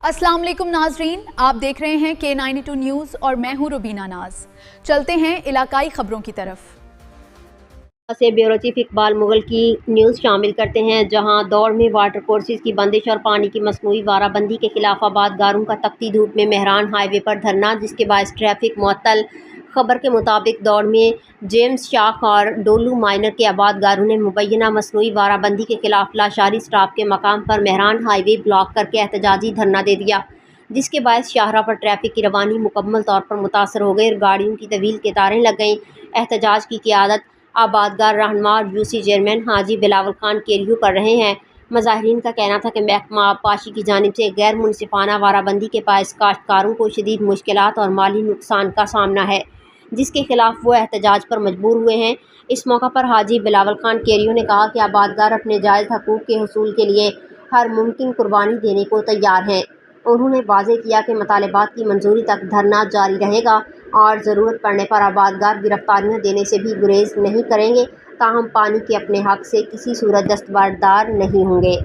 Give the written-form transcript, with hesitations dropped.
अस्सलाम वालेकुम नाजरीन, आप देख रहे हैं K92 न्यूज़ और मैं हूं रुबीना नाज। चलते हैं इलाकाई खबरों की तरफ। से ब्यूरो चीफ इकबाल मुगल की न्यूज़ शामिल करते हैं, जहां दौड़ में वाटर कोर्सेज की बंदिश और पानी की मसनूई वाराबंदी के खिलाफ आबादगारों का तपती धूप में मेहरान हाईवे पर धरना, जिसके बायस ट्रैफिक मुअत्तल। खबर के मुताबिक दौड़ में जेम्स शाख और डोलू माइनर के आबादगारों ने मुबैना मसनूई वाराबंदी के खिलाफ लाशारी स्टाफ के मकाम पर मेहरान हाईवे ब्लॉक करके एहतजाजी धरना दे दिया, जिसके बायस शाहरा पर ट्रैफिक की रवानी मुकम्मल तौर पर मुतासर हो गई और गाड़ियों की तवील कतारें लग गईं। एहतजाज की क़ियादत आबादगार रहनुमा और यूसी चेयरमैन हाजी बिलावल खान केरियो कर रहे हैं। मज़ाहिरीन का कहना था कि महकमा आबपाशी की जानिब से गैर मुनसिफाना वाराबंदी के बायस काश्तकारों को शदीद मुश्किलात और माली नुकसान का सामना है, जिसके खिलाफ वो एहतजाज पर मजबूर हुए हैं। इस मौका पर हाजी बिलावल खान केरियो ने कहा कि आबादगार अपने जायज़ हकूक़ के हसूल के लिए हर मुमकिन कुर्बानी देने को तैयार हैं। उन्होंने वाज़ेह किया कि मुतालबात की मंजूरी तक धरना जारी रहेगा और ज़रूरत पड़ने पर आबादगार गिरफ्तारियाँ देने से भी गुरेज नहीं करेंगे, ताहम पानी के अपने हक़ से किसी सूरत दस्तबरदार नहीं होंगे।